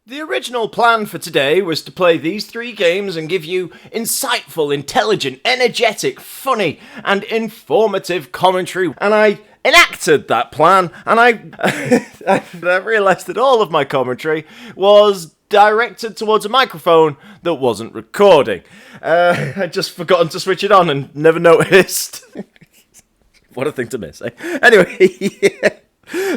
The original plan for today was to play these 3 games and give you insightful, intelligent, energetic, funny, and informative commentary. And I enacted that plan, and I realised that all of my commentary was directed towards a microphone that wasn't recording. I'd just forgotten to switch it on and never noticed. What a thing to miss, eh? Anyway,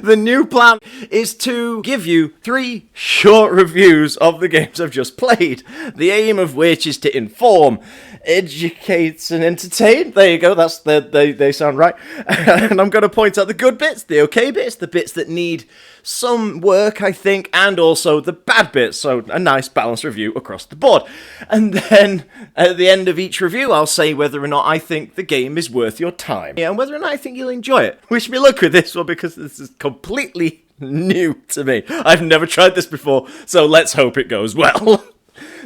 the new plan is to give you 3 short reviews of the games I've just played, the aim of which is to inform, educate, and entertain. There you go, they sound right. And I'm going to point out the good bits, the okay bits, the bits that need some work, I think, and also the bad bits, so a nice balanced review across the board. And then, at the end of each review, I'll say whether or not I think the game is worth your time, and whether or not I think you'll enjoy it. Wish me luck with this one, because this is completely new to me. I've never tried this before, so let's hope it goes well.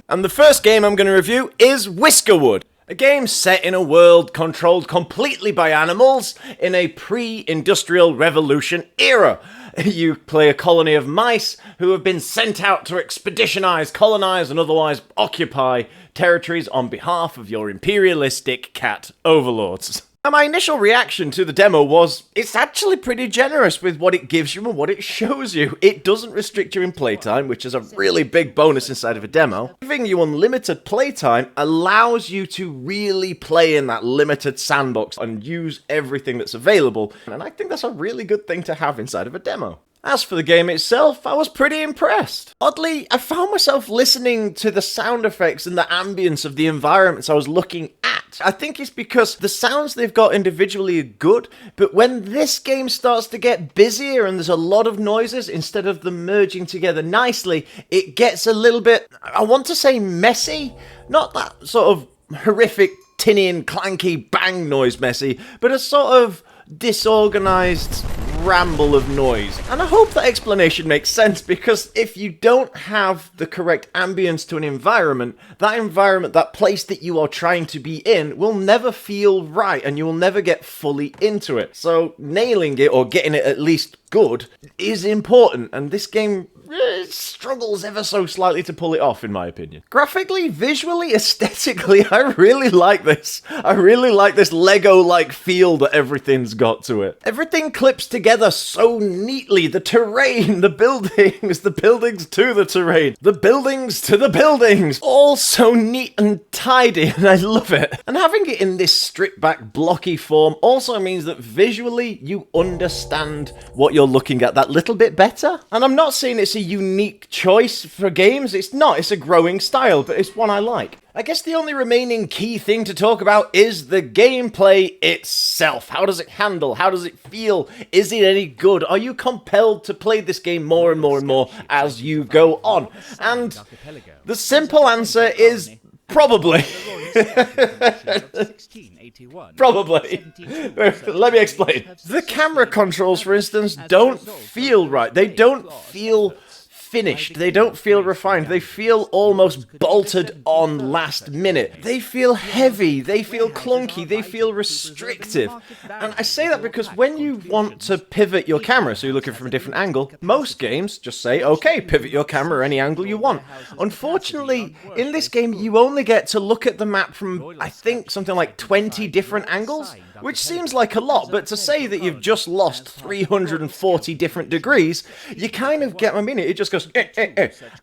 And the first game I'm going to review is Whiskerwood. A game set in a world controlled completely by animals in a pre-industrial revolution era. You play a colony of mice who have been sent out to expeditionize, colonize, and otherwise occupy territories on behalf of your imperialistic cat overlords. And my initial reaction to the demo was, it's actually pretty generous with what it gives you and what it shows you. It doesn't restrict you in playtime, which is a really big bonus inside of a demo. Giving you unlimited playtime allows you to really play in that limited sandbox and use everything that's available. And I think that's a really good thing to have inside of a demo. As for the game itself, I was pretty impressed. Oddly, I found myself listening to the sound effects and the ambience of the environments I was looking at. I think it's because the sounds they've got individually are good, but when this game starts to get busier and there's a lot of noises, instead of them merging together nicely, it gets a little bit, I want to say messy, not that sort of horrific tinny and clanky bang noise messy, but a sort of disorganized ramble of noise. And I hope that explanation makes sense, because if you don't have the correct ambience to an environment, that place that you are trying to be in will never feel right, and you will never get fully into it. So nailing it, or getting it at least good, is important, and this game struggles ever so slightly to pull it off, in my opinion. Graphically, visually, aesthetically, I really like this. I really like this Lego-like feel that everything's got to it. Everything clips together so neatly. The terrain, the buildings to the terrain, the buildings to the buildings. All so neat and tidy, and I love it. And having it in this stripped-back, blocky form also means that visually, you understand what you're looking at that little bit better. And I'm not saying it's a unique choice for games. It's not. It's a growing style, but it's one I like. I guess the only remaining key thing to talk about is the gameplay itself. How does it handle? How does it feel? Is it any good? Are you compelled to play this game more and more and more as you go on? And the simple answer is probably. Probably. Let me explain. The camera controls, for instance, don't feel right. They don't feel finished. They don't feel refined. They feel almost bolted on last minute. They feel heavy. They feel clunky. They feel restrictive. And I say that because when you want to pivot your camera, so you're looking from a different angle, most games just say, okay, pivot your camera any angle you want. Unfortunately, in this game, you only get to look at the map from, I think, something like 20 different angles, which seems like a lot, but to say that you've just lost 340 different degrees, you kind of get my meaning. It just goes,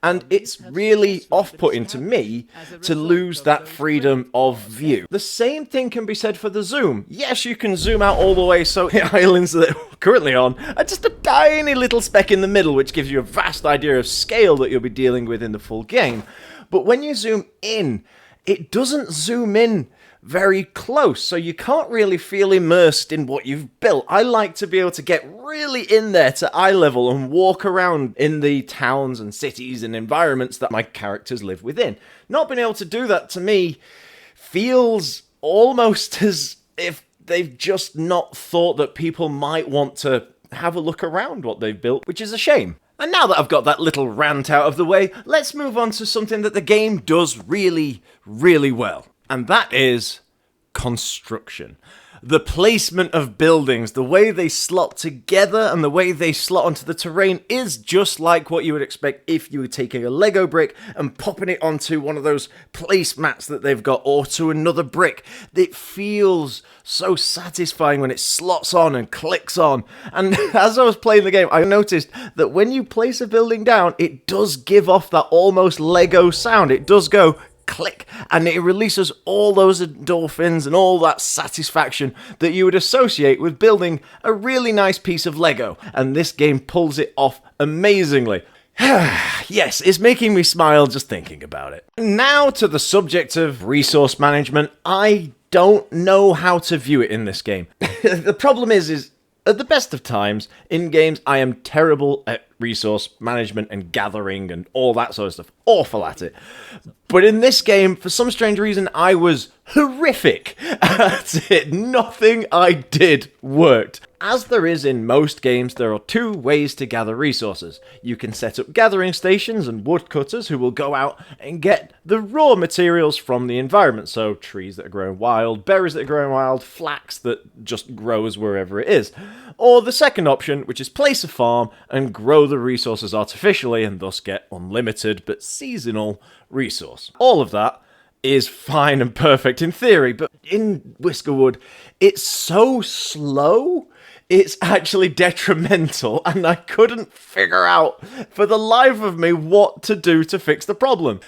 and it's really off-putting to me to lose that freedom of view. The same thing can be said for the zoom. Yes, you can zoom out all the way, so the islands that we're currently on are just a tiny little speck in the middle, which gives you a vast idea of scale that you'll be dealing with in the full game. But when you zoom in, it doesn't zoom in very close, so you can't really feel immersed in what you've built. I like to be able to get really in there to eye level and walk around in the towns and cities and environments that my characters live within. Not being able to do that, to me, feels almost as if they've just not thought that people might want to have a look around what they've built, which is a shame. And now that I've got that little rant out of the way, let's move on to something that the game does really, really well. And that is construction. the placement of buildings, the way they slot together and the way they slot onto the terrain is just like what you would expect if you were taking a Lego brick and popping it onto one of those placemats that they've got, or to another brick. It feels so satisfying when it slots on and clicks on. And as I was playing the game, I noticed that when you place a building down, it does give off that almost Lego sound. It does go click, and it releases all those endorphins and all that satisfaction that you would associate with building a really nice piece of Lego, and this game pulls it off amazingly. Yes, it's making me smile just thinking about it. Now to the subject of resource management. I don't know how to view it in this game. The problem is at the best of times, in games, I am terrible at resource management and gathering and all that sort of stuff. Awful at it. But in this game, for some strange reason, I was horrific at it. Nothing I did worked. As there is in most games, there are two ways to gather resources. You can set up gathering stations and woodcutters who will go out and get the raw materials from the environment. So trees that are growing wild, berries that are growing wild, flax that just grows wherever it is. Or the second option, which is place a farm and grow the resources artificially and thus get unlimited but seasonal resource. All of that is fine and perfect in theory, but in Whiskerwood, it's so slow, it's actually detrimental, and I couldn't figure out for the life of me what to do to fix the problem.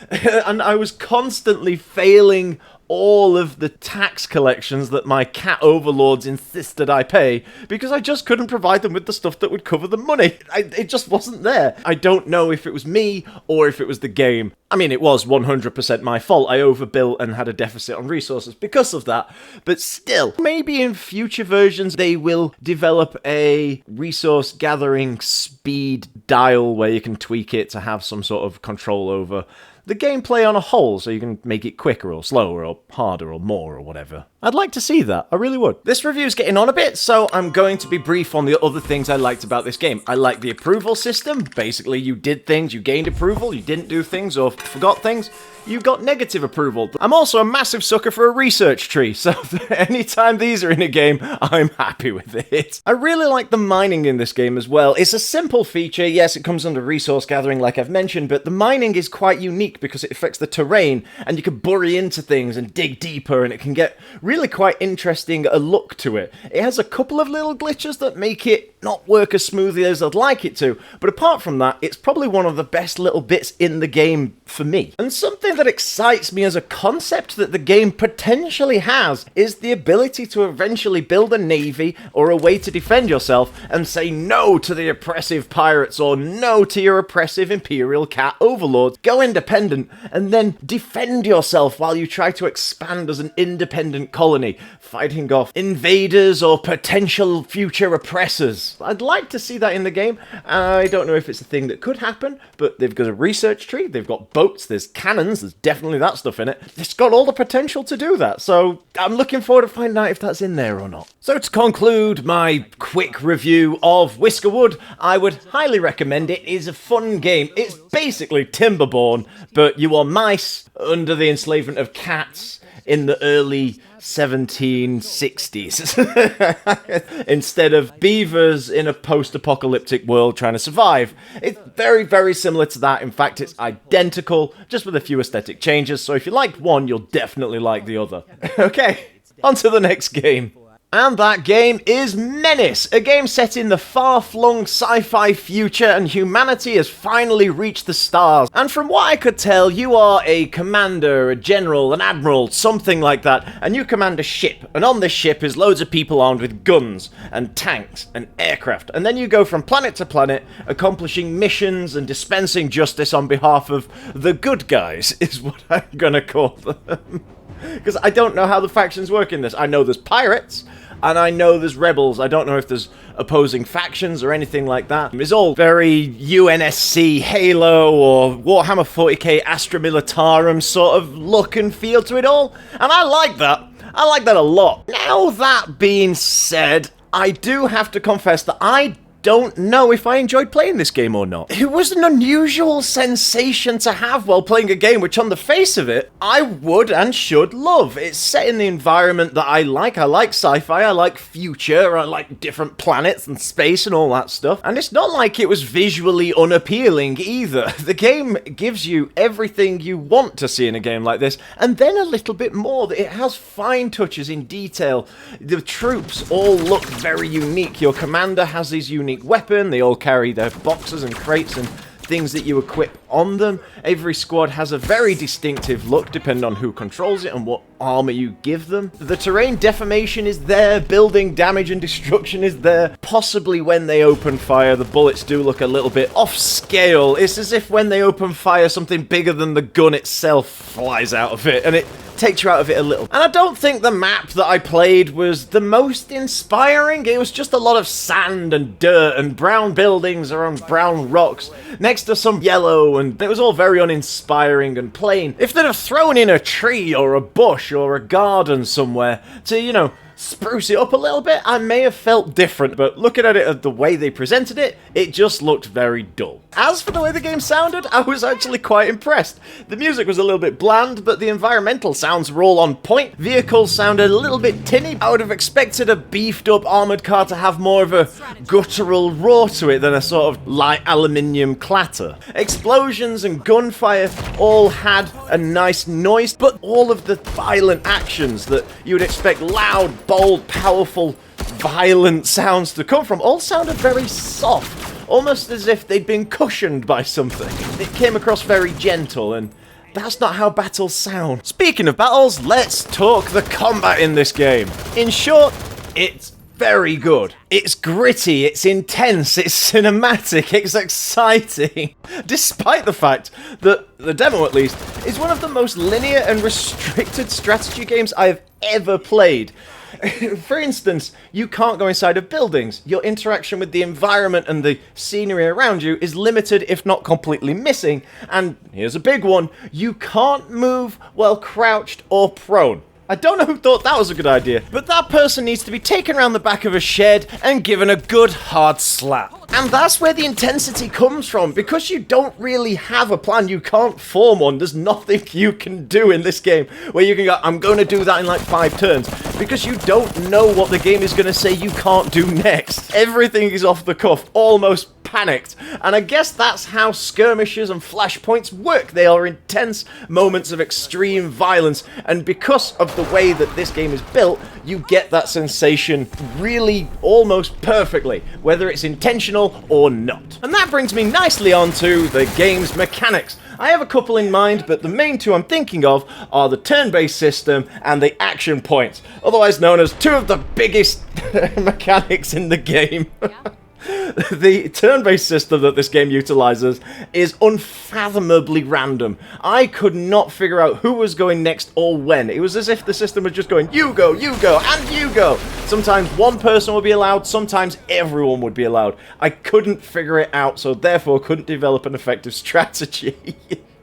And I was constantly failing all of the tax collections that my cat overlords insisted I pay, because I just couldn't provide them with the stuff that would cover the money. It just wasn't there. I don't know if it was me or if it was the game. I mean, it was 100% my fault. I overbuilt and had a deficit on resources because of that. But still, maybe in future versions they will develop a resource gathering speed dial where you can tweak it to have some sort of control over the gameplay on a whole, so you can make it quicker or slower or harder or more or whatever. I'd like to see that, I really would. This review's getting on a bit, so I'm going to be brief on the other things I liked about this game. I like the approval system. Basically, you did things, you gained approval, you didn't do things or forgot things, you got negative approval. I'm also a massive sucker for a research tree, so anytime these are in a game, I'm happy with it. I really like the mining in this game as well. It's a simple feature, yes, it comes under resource gathering like I've mentioned, but the mining is quite unique because it affects the terrain, and you can bury into things and dig deeper, and it can get really quite interesting a look to it. It has a couple of little glitches that make it not work as smoothly as I'd like it to, but apart from that, it's probably one of the best little bits in the game for me. And something that excites me as a concept that the game potentially has is the ability to eventually build a navy or a way to defend yourself and say no to the oppressive pirates or no to your oppressive imperial cat overlords. Go independent and then defend yourself while you try to expand as an independent colony, fighting off invaders or potential future oppressors. I'd like to see that in the game. I don't know if it's a thing that could happen, but they've got a research tree, they've got boats, there's cannons, there's definitely that stuff in it. It's got all the potential to do that, so I'm looking forward to finding out if that's in there or not. So to conclude my quick review of Whiskerwood, I would highly recommend it. It is a fun game. It's basically Timberborn, but you are mice under the enslavement of cats in the early 1760s instead of beavers in a post-apocalyptic world trying to survive. It's very, very similar to that. In fact, it's identical, just with a few aesthetic changes, so if you liked one, you'll definitely like the other. Okay, on to the next game. And that game is Menace, a game set in the far-flung sci-fi future, and humanity has finally reached the stars. And from what I could tell, you are a commander, a general, an admiral, something like that, and you command a ship. And on this ship is loads of people armed with guns and tanks and aircraft. And then you go from planet to planet, accomplishing missions and dispensing justice on behalf of the good guys, is what I'm gonna call them. Because I don't know how the factions work in this. I know there's pirates, and I know there's rebels. I don't know if there's opposing factions or anything like that. It's all very UNSC, Halo, or Warhammer 40k Astra Militarum sort of look and feel to it all. And I like that. I like that a lot. Now that being said, I do have to confess that I don't know if I enjoyed playing this game or not. It was an unusual sensation to have while playing a game which on the face of it, I would and should love. It's set in the environment that I like. I like sci-fi, I like future, I like different planets and space and all that stuff. And it's not like it was visually unappealing either. The game gives you everything you want to see in a game like this, and then a little bit more. It has fine touches in detail. The troops all look very unique. Your commander has his unique weapon. They all carry their boxes and crates and things that you equip on them. Every squad has a very distinctive look depending on who controls it and what armor you give them. The terrain deformation is there, building damage and destruction is there. Possibly when they open fire, the bullets do look a little bit off scale. It's as if when they open fire, something bigger than the gun itself flies out of it, and it takes you out of it a little. And I don't think the map that I played was the most inspiring. It was just a lot of sand and dirt and brown buildings around brown rocks next to some yellow, and it was all very uninspiring and plain. If they'd have thrown in a tree or a bush or a garden somewhere to, you know, spruce it up a little bit, I may have felt different, but looking at it the way they presented it, it just looked very dull. As for the way the game sounded, I was actually quite impressed. The music was a little bit bland, but the environmental sounds were all on point. Vehicles sounded a little bit tinny. I would have expected a beefed up armoured car to have more of a guttural roar to it than a sort of light aluminium clatter. Explosions and gunfire all had a nice noise, but all of the violent actions that you would expect loud, bold, powerful, violent sounds to come from all sounded very soft. Almost as if they'd been cushioned by something. It came across very gentle, and that's not how battles sound. Speaking of battles, let's talk the combat in this game. In short, it's very good. It's gritty, it's intense, it's cinematic, it's exciting. Despite the fact that the demo, at least, is one of the most linear and restricted strategy games I've ever played. For instance, you can't go inside of buildings. Your interaction with the environment and the scenery around you is limited, if not completely missing. And here's a big one. You can't move while crouched or prone. I don't know who thought that was a good idea, but that person needs to be taken around the back of a shed and given a good hard slap. And that's where the intensity comes from. Because you don't really have a plan, you can't form one, there's nothing you can do in this game where you can go, I'm going to do that in like 5 turns, because you don't know what the game is going to say you can't do next. Everything is off the cuff, almost panicked. And I guess that's how skirmishes and flashpoints work. They are intense moments of extreme violence, and because of the way that this game is built, you get that sensation really almost perfectly, whether it's intentional or not. And that brings me nicely on to the game's mechanics. I have a couple in mind, but the main two I'm thinking of are the turn-based system and the action points, otherwise known as two of the biggest mechanics in the game. The turn-based system that this game utilizes is unfathomably random. I could not figure out who was going next or when. It was as if the system was just going, you go, and you go. Sometimes one person would be allowed, sometimes everyone would be allowed. I couldn't figure it out, so therefore couldn't develop an effective strategy.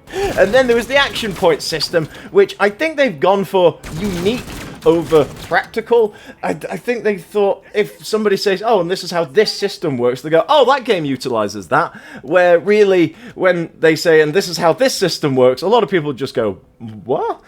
And then there was the action point system, which I think they've gone for unique over practical. I think they thought if somebody says, oh, and this is how this system works, they go, oh, that game utilizes that. Where really, when they say, and this is how this system works, a lot of people just go, what?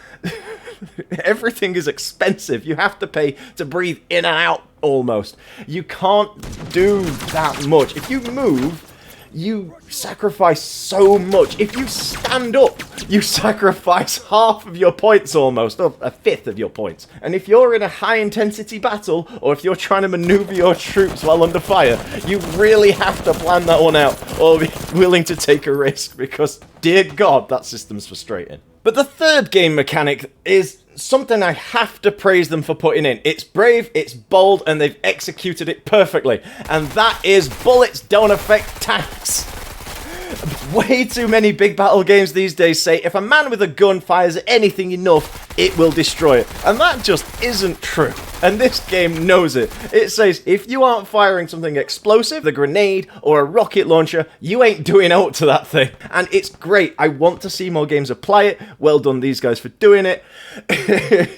Everything is expensive. You have to pay to breathe in and out almost. You can't do that much. If you move, you sacrifice so much. If you stand up, you sacrifice half of your points almost, or a fifth of your points. And if you're in a high-intensity battle, or if you're trying to maneuver your troops while under fire, you really have to plan that one out, or be willing to take a risk, because, dear God, that system's frustrating. But the third game mechanic is something I have to praise them for putting in. It's brave, it's bold, and they've executed it perfectly. And that is bullets don't affect tanks. Way too many big battle games these days say if a man with a gun fires at anything enough, it will destroy it. And that just isn't true. And this game knows it. It says, if you aren't firing something explosive, the grenade, or a rocket launcher, you ain't doing out to that thing. And it's great. I want to see more games apply it. Well done, these guys, for doing it.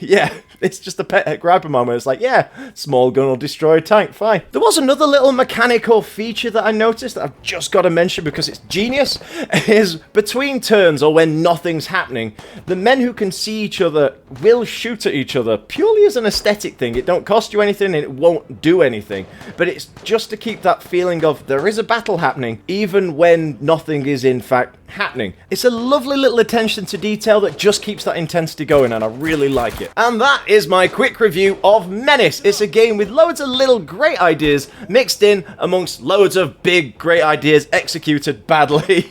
Yeah, it's just a pet grabber moment. It's like, yeah, small gun will destroy a tank, fine. There was another little mechanical feature that I noticed that I've just got to mention because it's genius, is between turns or when nothing's happening, the men who can see each other will shoot at each other purely as an aesthetic thing. It don't cost you anything and it won't do anything, but it's just to keep that feeling of there is a battle happening even when nothing is in fact happening. It's a lovely little attention to detail that just keeps that intensity going, and I really like it. And that is my quick review of Menace. It's a game with loads of little great ideas mixed in amongst loads of big great ideas executed badly.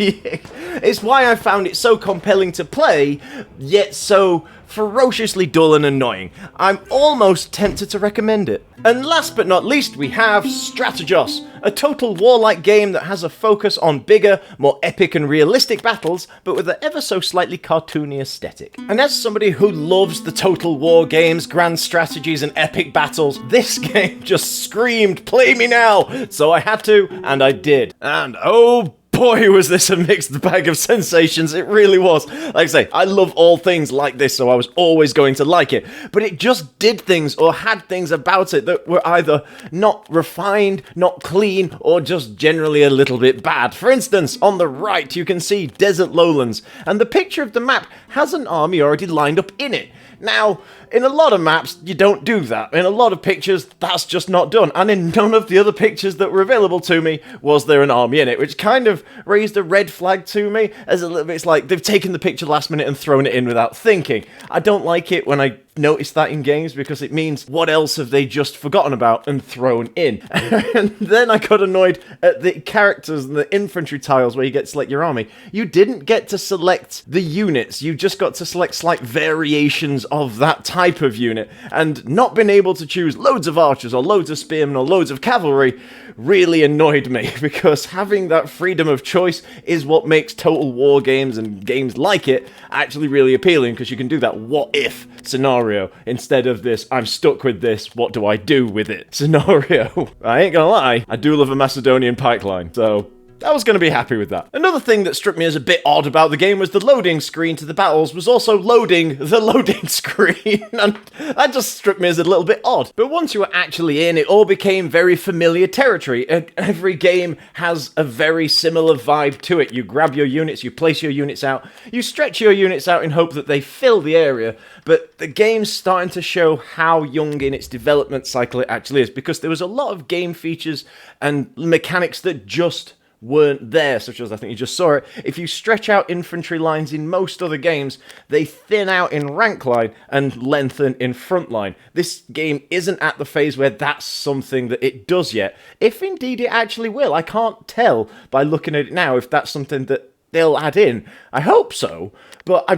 It's why I found it so compelling to play, yet so ferociously dull and annoying. I'm almost tempted to recommend it. And last but not least, we have Strategos, a total war-like game that has a focus on bigger, more epic and realistic battles, but with an ever so slightly cartoony aesthetic. And as somebody who loves the total war games, grand strategies and epic battles, this game just screamed, play me now! So I had to, and I did. And oh boy, was this a mixed bag of sensations. It really was. Like I say, I love all things like this, so I was always going to like it. But it just did things or had things about it that were either not refined, not clean, or just generally a little bit bad. For instance, on the right, you can see desert lowlands, and the picture of the map has an army already lined up in it. Now, in a lot of maps, you don't do that. In a lot of pictures, that's just not done. And in none of the other pictures that were available to me was there an army in it, which kind of raised a red flag to me as a little bit. It's like they've taken the picture last minute and thrown it in without thinking. I don't like it when I notice that in games because it means what else have they just forgotten about and thrown in? And then I got annoyed at the characters and the infantry tiles where you get to select your army. You didn't get to select the units, you just got to select slight variations of that type of unit, and not being able to choose loads of archers or loads of spearmen or loads of cavalry really annoyed me, because having that freedom of choice is what makes total war games and games like it actually really appealing, because you can do that what if scenario instead of this I'm stuck with this, what do I do with it scenario. I ain't gonna lie, I do love a Macedonian pipeline, so I was going to be happy with that. Another thing that struck me as a bit odd about the game was the loading screen to the battles was also loading the loading screen, and that just struck me as a little bit odd. But once you were actually in, it all became very familiar territory. Every game has a very similar vibe to it. You grab your units, you place your units out, you stretch your units out in hope that they fill the area, but the game's starting to show how young in its development cycle it actually is, because there was a lot of game features and mechanics that just weren't there, such as, I think you just saw it, if you stretch out infantry lines in most other games, they thin out in rank line and lengthen in front line. This game isn't at the phase where that's something that it does yet, if indeed it actually will. I can't tell by looking at it now if that's something that they'll add in. I hope so, but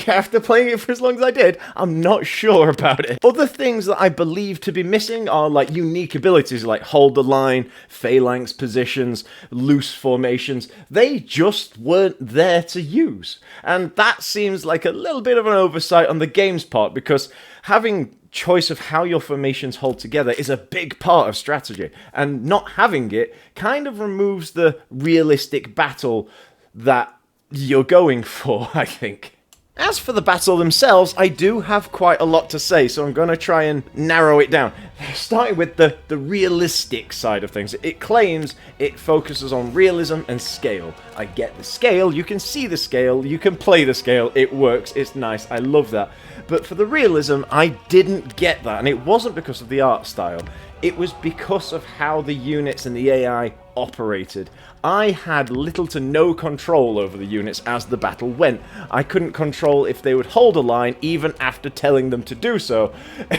after playing it for as long as I did, I'm not sure about it. Other things that I believe to be missing are like unique abilities like hold the line, phalanx positions, loose formations. They just weren't there to use. And that seems like a little bit of an oversight on the game's part, because having choice of how your formations hold together is a big part of strategy, and not having it kind of removes the realistic battle that you're going for, I think. As for the battle themselves, I do have quite a lot to say, so I'm going to try and narrow it down. Starting with the realistic side of things. It claims it focuses on realism and scale. I get the scale, you can see the scale, you can play the scale, it works, it's nice, I love that. But for the realism, I didn't get that, and it wasn't because of the art style. It was because of how the units and the AI operated. I had little to no control over the units as the battle went. I couldn't control if they would hold a line even after telling them to do so,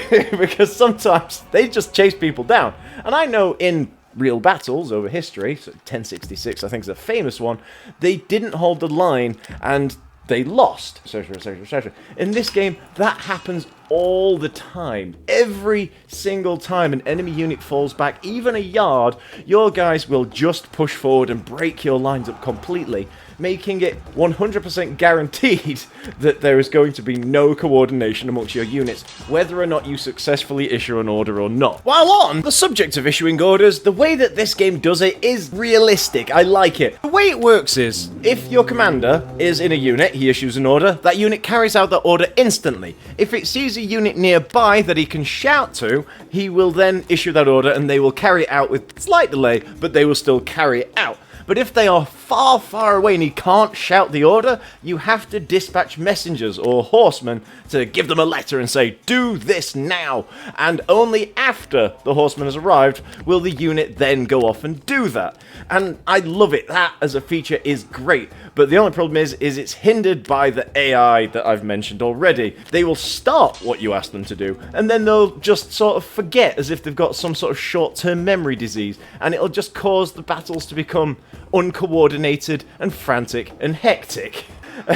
because sometimes they just chase people down. And I know in real battles over history, so 1066 I think is a famous one, they didn't hold the line and they lost, etc, etc, etc. In this game, that happens all the time. Every single time an enemy unit falls back, even a yard, your guys will just push forward and break your lines up completely, making it 100% guaranteed that there is going to be no coordination amongst your units, whether or not you successfully issue an order or not. While on the subject of issuing orders, the way that this game does it is realistic. I like it. The way it works is, if your commander is in a unit, he issues an order, that unit carries out that order instantly. If it sees a unit nearby that he can shout to, he will then issue that order and they will carry it out with slight delay, but they will still carry it out. But if they are far, far away and he can't shout the order, you have to dispatch messengers or horsemen to give them a letter and say, do this now. And only after the horseman has arrived will the unit then go off and do that. And I love it. That as a feature is great. But the only problem is it's hindered by the AI that I've mentioned already. They will start what you ask them to do, and then they'll just sort of forget as if they've got some sort of short-term memory disease, and it'll just cause the battles to become uncoordinated and frantic and hectic. I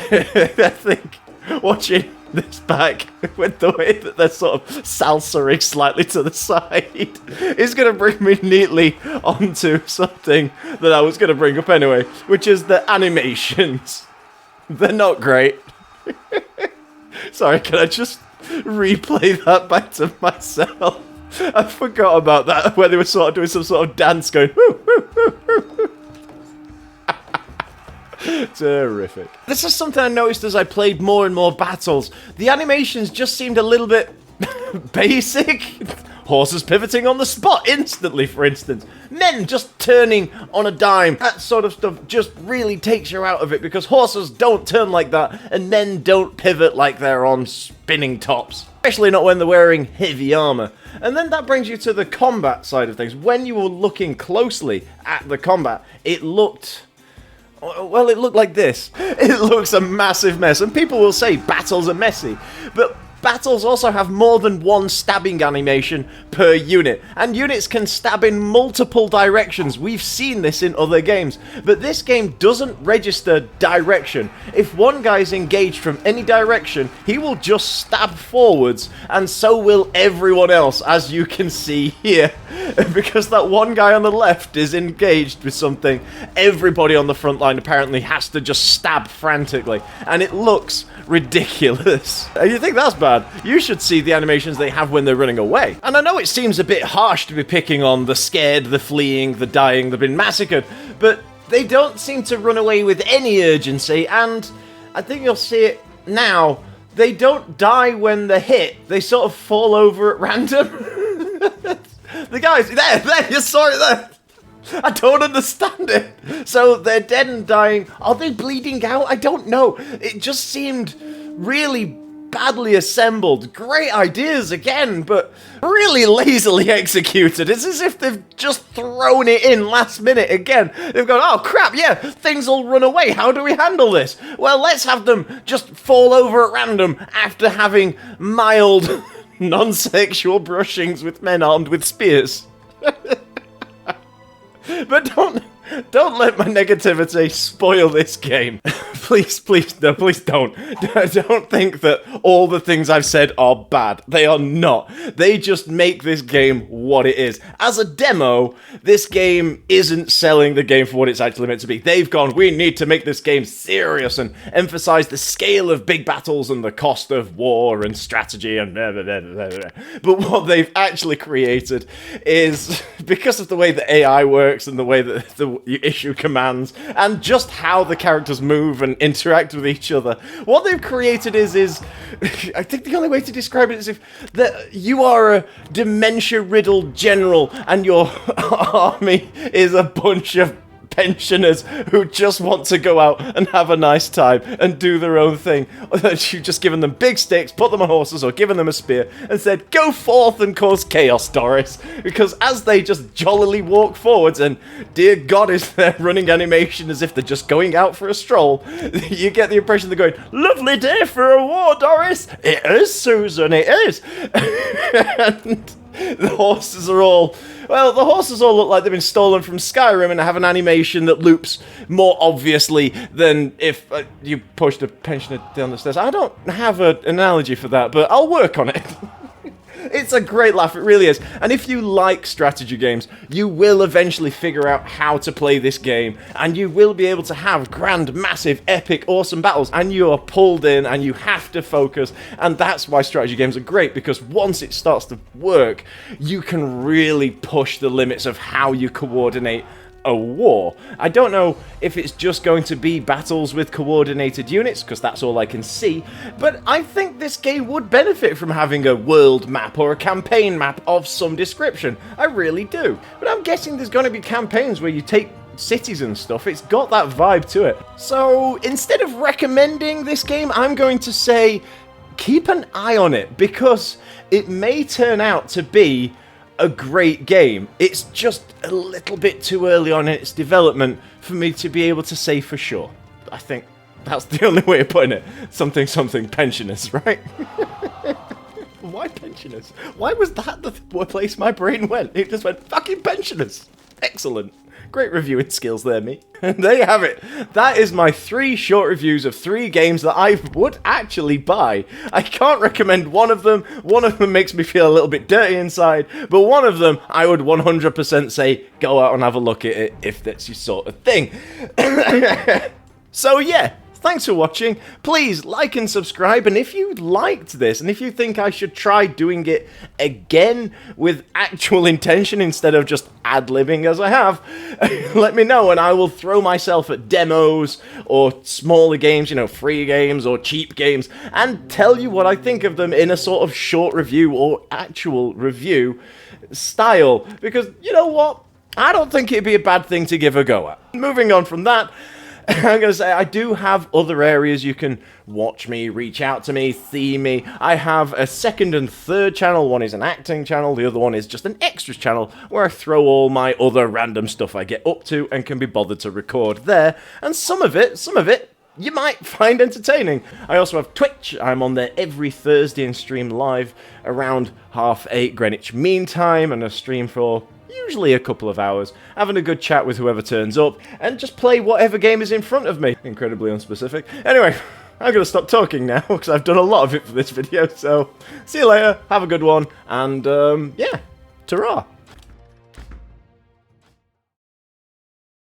think watching this back with the way that they're sort of salsaing slightly to the side is going to bring me neatly onto something that I was going to bring up anyway, which is the animations. They're not great. Sorry, can I just replay that back to myself? I forgot about that, where they were sort of doing some sort of dance going, woo, woo, woo, woo. Terrific. This is something I noticed as I played more and more battles. The animations just seemed a little bit basic. Horses pivoting on the spot instantly, for instance. Men just turning on a dime. That sort of stuff just really takes you out of it, because horses don't turn like that, and men don't pivot like they're on spinning tops. Especially not when they're wearing heavy armor. And then that brings you to the combat side of things. When you were looking closely at the combat, it looked... well, it looked like this. It looks a massive mess, and people will say battles are messy, but battles also have more than one stabbing animation per unit, and units can stab in multiple directions. We've seen this in other games, but this game doesn't register direction. If one guy's engaged from any direction, he will just stab forwards, and so will everyone else, as you can see here. Because that one guy on the left is engaged with something, everybody on the front line apparently has to just stab frantically, and it looks ridiculous. You think that's bad? You should see the animations they have when they're running away. And I know it seems a bit harsh to be picking on the scared, the fleeing, the dying, the been massacred, but they don't seem to run away with any urgency, and I think you'll see it now. They don't die when they're hit. They sort of fall over at random. The guys, there, you saw it there. I don't understand it. So they're dead and dying. Are they bleeding out? I don't know. It just seemed really badly assembled. Great ideas again, but really lazily executed. It's as if they've just thrown it in last minute again. They've gone, oh crap, yeah, things will run away. How do we handle this? Well, let's have them just fall over at random after having mild non-sexual brushings with men armed with spears. But don't let my negativity spoil this game. Please, no, please don't. Don't think that all the things I've said are bad. They are not. They just make this game what it is. As a demo, this game isn't selling the game for what it's actually meant to be. They've gone, we need to make this game serious and emphasize the scale of big battles and the cost of war and strategy and blah, blah, blah, blah, blah. But what they've actually created is, because of the way the AI works and the way that you issue commands and just how the characters move and interact with each other, what they've created is I think the only way to describe it is if you are a dementia-riddled general and your army is a bunch of pensioners who just want to go out and have a nice time and do their own thing. You've just given them big sticks, put them on horses, or given them a spear, and said, go forth and cause chaos, Doris. Because as they just jollily walk forwards, and dear God, is their running animation as if they're just going out for a stroll, you get the impression they're going, lovely day for a war, Doris. It is, Susan, it is. And The horses are all... Well, the horses all look like they've been stolen from Skyrim and have an animation that loops more obviously than if you pushed a pensioner down the stairs. I don't have an analogy for that, but I'll work on it. It's a great laugh, it really is. And if you like strategy games, you will eventually figure out how to play this game, and you will be able to have grand, massive, epic, awesome battles, and you are pulled in, and you have to focus, and that's why strategy games are great, because once it starts to work, you can really push the limits of how you coordinate a war. I don't know if it's just going to be battles with coordinated units, because that's all I can see, but I think this game would benefit from having a world map or a campaign map of some description. I really do. But I'm guessing there's going to be campaigns where you take cities and stuff. It's got that vibe to it. So instead of recommending this game, I'm going to say keep an eye on it, because it may turn out to be a great game. It's just a little bit too early on in its development for me to be able to say for sure. I think that's the only way of putting it. Something pensioners, right? Why pensioners? Why was that the place my brain went? It just went, fucking pensioners. Excellent. Great reviewing skills there, me. And there you have it. That is my 3 short reviews of 3 games that I would actually buy. I can't recommend one of them. One of them makes me feel a little bit dirty inside. But one of them, I would 100% say, go out and have a look at it if that's your sort of thing. So yeah. Thanks for watching. Please like and subscribe, and if you liked this, and if you think I should try doing it again with actual intention instead of just ad-libbing as I have, let me know and I will throw myself at demos or smaller games, you know, free games or cheap games, and tell you what I think of them in a sort of short review or actual review style, because you know what? I don't think it'd be a bad thing to give a go at. Moving on from that, I'm going to say I do have other areas you can watch me, reach out to me, see me. I have a 2nd and 3rd channel. One is an acting channel, the other one is just an extras channel where I throw all my other random stuff I get up to and can be bothered to record there. And some of it, you might find entertaining. I also have Twitch. I'm on there every Thursday and stream live around 8:30 Greenwich Mean Time, and I stream for usually a couple of hours, having a good chat with whoever turns up, and just play whatever game is in front of me. Incredibly unspecific. Anyway, I'm going to stop talking now, because I've done a lot of it for this video, so see you later, have a good one, and yeah, ta-ra!